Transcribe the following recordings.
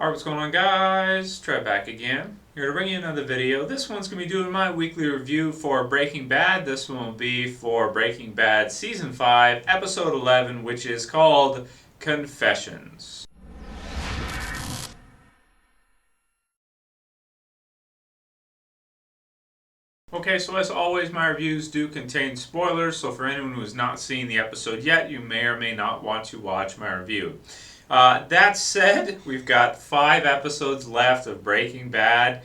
Alright, what's going on, guys? Trev back again. Here to bring you another video. This one's going to be doing my weekly review for Breaking Bad. This one will be for Breaking Bad Season 5, Episode 11, which is called Confessions. Okay, so as always, my reviews do contain spoilers, so for anyone who has not seen the episode yet, you may or may not want to watch my review. That said, we've got 5 episodes left of Breaking Bad.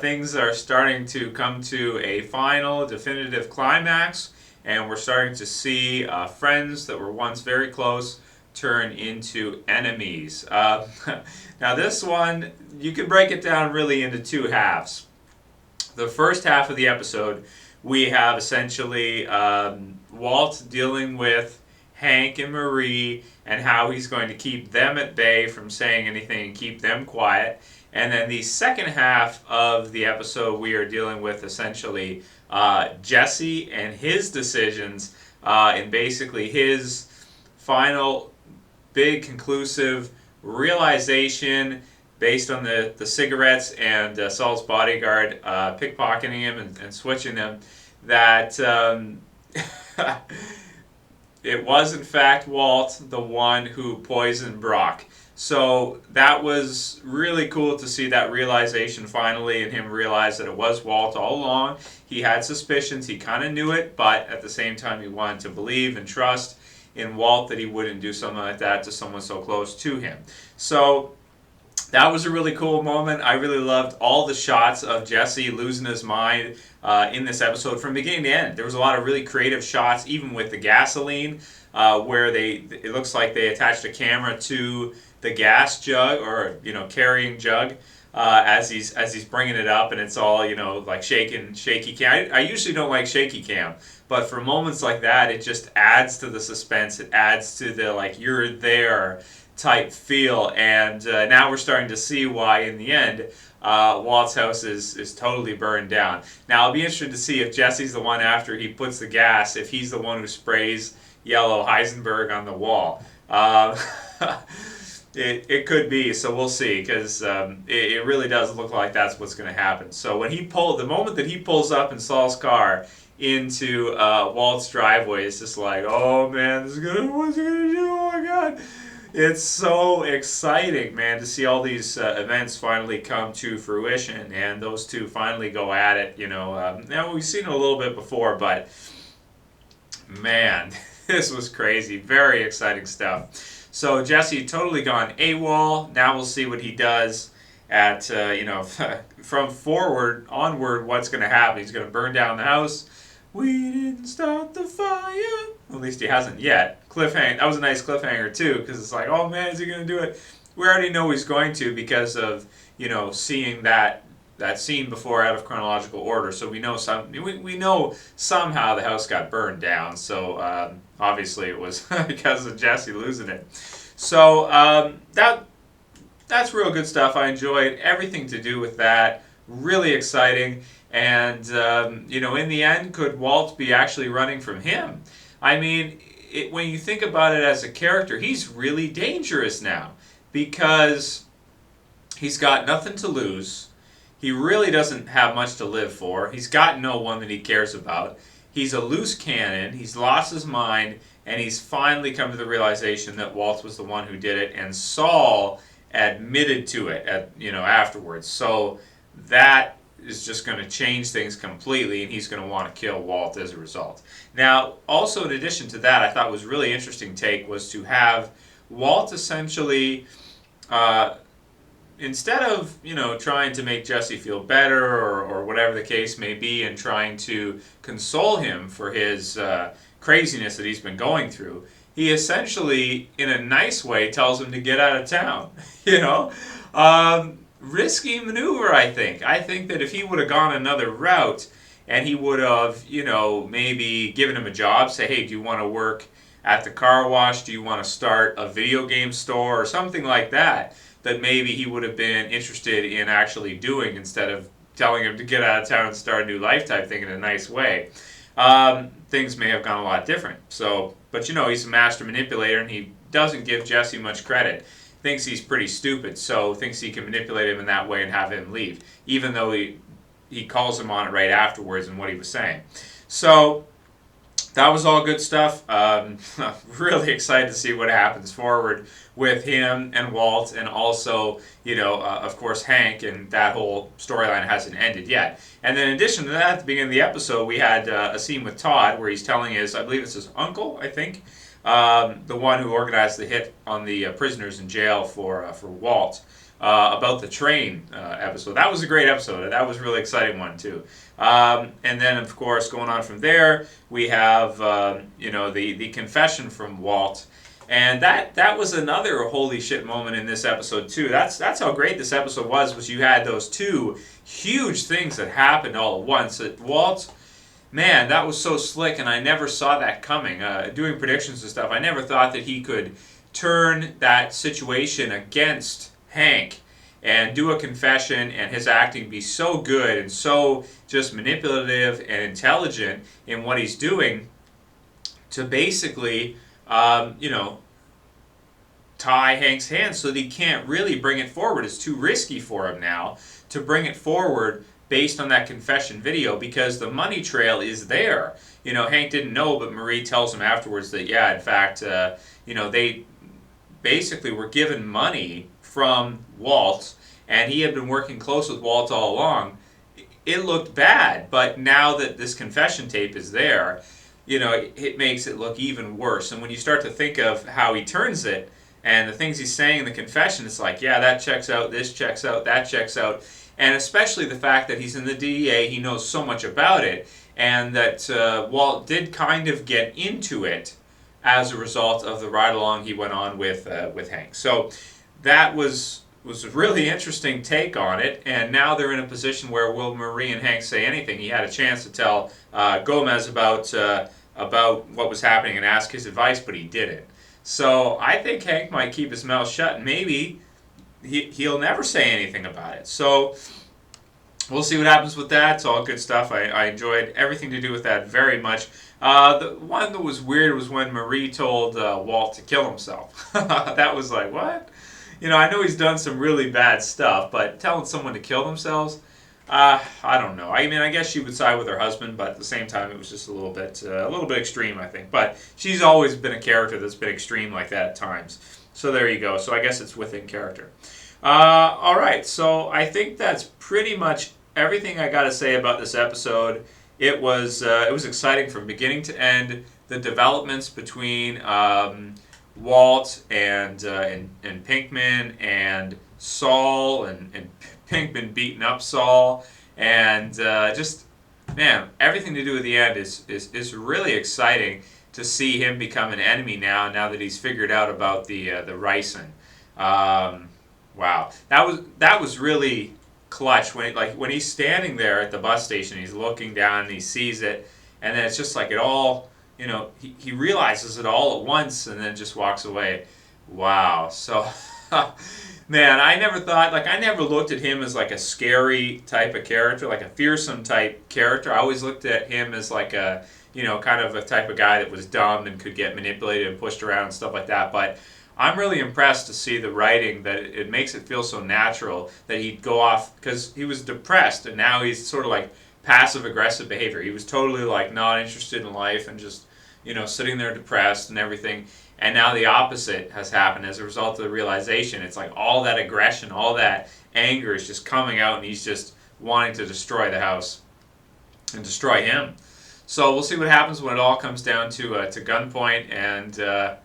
Things are starting to come to a final, definitive climax, and we're starting to see friends that were once very close turn into enemies. Now this one, you can break it down really into 2 halves. The first half of the episode, we have essentially Walt dealing with Hank and Marie and how he's going to keep them at bay from saying anything and keep them quiet. And then the second half of the episode, we are dealing with essentially Jesse and his decisions and basically his final big conclusive realization based on the cigarettes and Saul's bodyguard pickpocketing him and switching them, that it was in fact Walt, the one who poisoned Brock. So that was really cool to see that realization finally, and him realize that it was Walt all along. He had suspicions, he kind of knew it, but at the same time he wanted to believe and trust in Walt that he wouldn't do something like that to someone so close to him. So that was a really cool moment. I really loved all the shots of Jesse losing his mind in this episode from beginning to end. There was a lot of really creative shots, even with the gasoline, where it looks like they attached a camera to the gas jug, or carrying jug, as he's bringing it up, and it's all like shaky cam. I usually don't like shaky cam, but for moments like that, it just adds to the suspense. It adds to the you're there type feel, and now we're starting to see why in the end Walt's house is totally burned down. Now I'll be interested to see if Jesse's the one, after he puts the gas, if he's the one who sprays yellow Heisenberg on the wall. It could be, so we'll see, because it really does look like that's what's going to happen. So when the moment that he pulls up in Saul's car into Walt's driveway, it's just like, oh man, what's he gonna do? Oh my god! It's so exciting, man, to see all these events finally come to fruition, and those two finally go at it. Now we've seen it a little bit before, but man, this was crazy. Very exciting stuff. So Jesse totally gone AWOL. Now we'll see what he does at from forward onward. What's going to happen? He's going to burn down the house. We didn't start the fire. At least he hasn't yet. Cliffhanger. That was a nice cliffhanger too, because it's like, oh man, is he going to do it? We already know he's going to, because of seeing that scene before out of chronological order. So we know we know somehow the house got burned down. So obviously it was because of Jesse losing it. So that's real good stuff. I enjoyed everything to do with that. Really exciting. And, in the end, could Walt be actually running from him? I mean, when you think about it as a character, he's really dangerous now, because he's got nothing to lose. He really doesn't have much to live for. He's got no one that he cares about. He's a loose cannon. He's lost his mind, and he's finally come to the realization that Walt was the one who did it, and Saul admitted to it afterwards. So that is just going to change things completely, and he's going to want to kill Walt as a result. Now, also in addition to that, I thought was really interesting take was to have Walt essentially, instead of trying to make Jesse feel better or whatever the case may be, and trying to console him for his craziness that he's been going through, he essentially, in a nice way, tells him to get out of town. Risky maneuver, I think. I think that if he would have gone another route, and he would have, maybe given him a job, say, hey, do you want to work at the car wash? Do you want to start a video game store or something like that, that maybe he would have been interested in actually doing, instead of telling him to get out of town and start a new life type thing in a nice way. Things may have gone a lot different. So, but he's a master manipulator, and he doesn't give Jesse much credit. thinks he's pretty stupid, so thinks he can manipulate him in that way and have him leave, even though he calls him on it right afterwards and what he was saying. So that was all good stuff. Really excited to see what happens forward with him and Walt, and also, of course, Hank, and that whole storyline hasn't ended yet. And then in addition to that, at the beginning of the episode, we had a scene with Todd where he's telling I believe it's his uncle, I think, the one who organized the hit on the prisoners in jail for Walt, about the train episode. That was a great episode. That was a really exciting one, too. And then, of course, going on from there, we have, the confession from Walt. And that was another holy shit moment in this episode, too. That's how great this episode was you had those two huge things that happened all at once. Walt, man, that was so slick, and I never saw that coming. Doing predictions and stuff, I never thought that he could turn that situation against Hank and do a confession, and his acting be so good and so just manipulative and intelligent in what he's doing to basically, tie Hank's hands so that he can't really bring it forward. It's too risky for him now to bring it forward based on that confession video, because the money trail is there. Hank didn't know, but Marie tells him afterwards that, yeah, in fact, they basically were given money from Walt, and he had been working close with Walt all along. It looked bad, but now that this confession tape is there, it makes it look even worse. And when you start to think of how he turns it, and the things he's saying in the confession, it's like, yeah, that checks out, this checks out, that checks out. And especially the fact that he's in the DEA, he knows so much about it, and that Walt did kind of get into it as a result of the ride-along he went on with Hank. So that was a really interesting take on it, and now they're in a position where will Marie and Hank say anything? He had a chance to tell Gomez about what was happening and ask his advice, but he didn't. So I think Hank might keep his mouth shut, and maybe he'll never say anything about it. So we'll see what happens with that. It's all good stuff. I enjoyed everything to do with that very much. The one that was weird was when Marie told Walt to kill himself. That was like, what? I know he's done some really bad stuff, but telling someone to kill themselves, I don't know. I mean, I guess she would side with her husband, but at the same time, it was just a little bit extreme, I think. But she's always been a character that's been extreme like that at times. So there you go. So I guess it's within character. All right. So I think that's pretty much everything I got to say about this episode. It was exciting from beginning to end. The developments between Walt and Pinkman and Saul and Pinkman beating up Saul, and just, man, everything to do with the end is really exciting to see him become an enemy now that he's figured out about the ricin. Wow, that was really clutch when he's standing there at the bus station, he's looking down and he sees it, and then it's just like it all, he realizes it all at once and then just walks away. Wow. So man, I never looked at him as like a scary type of character, like a fearsome type character. I always looked at him as like a, kind of a type of guy that was dumb and could get manipulated and pushed around and stuff like that. But I'm really impressed to see the writing, that it makes it feel so natural that he'd go off, because he was depressed and now he's sort of like passive aggressive behavior. He was totally like not interested in life and just, sitting there depressed and everything. And now the opposite has happened as a result of the realization. It's like all that aggression, all that anger is just coming out, and he's just wanting to destroy the house and destroy him. So we'll see what happens when it all comes down to gunpoint. And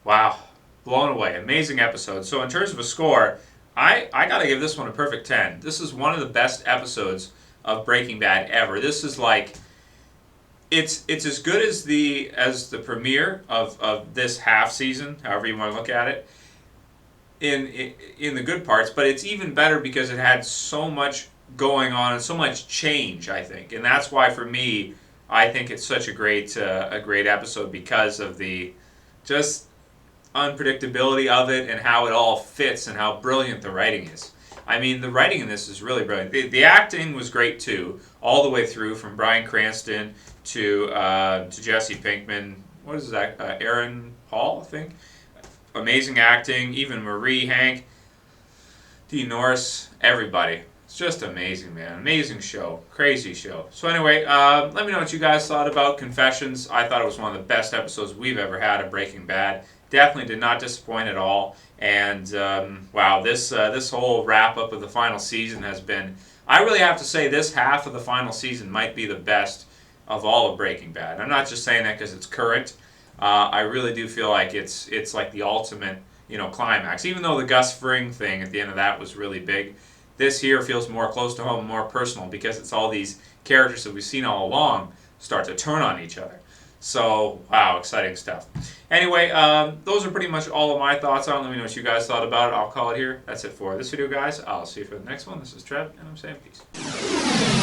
wow, blown away. Amazing episode. So in terms of a score, I got to give this one a perfect 10. This is one of the best episodes of Breaking Bad ever. This is like, it's as good as the premiere of this half season, however you want to look at it, in the good parts, but it's even better because it had so much going on and so much change, I think. And that's why, for me, I think it's such a great episode, because of the just unpredictability of it and how it all fits and how brilliant the writing is. I mean, the writing in this is really brilliant. The acting was great too, all the way through, from Bryan Cranston to Jesse Pinkman. What is that? Aaron Paul, I think. amazing acting. Even Marie, Hank, Dean Norris, everybody. It's just amazing, man. Amazing show. Crazy show. So anyway, let me know what you guys thought about Confessions. I thought it was one of the best episodes we've ever had of Breaking Bad. Definitely did not disappoint at all. And wow, this whole wrap up of the final season has been. I really have to say this half of the final season might be the best of all of Breaking Bad. I'm not just saying that because it's current. I really do feel like it's like the ultimate, climax. Even though the Gus Fring thing at the end of that was really big, this here feels more close to home, more personal, because it's all these characters that we've seen all along start to turn on each other. So, wow, exciting stuff. Anyway, those are pretty much all of my thoughts on it. Let me know what you guys thought about it. I'll call it here. That's it for this video, guys. I'll see you for the next one. This is Trev, and I'm saying peace.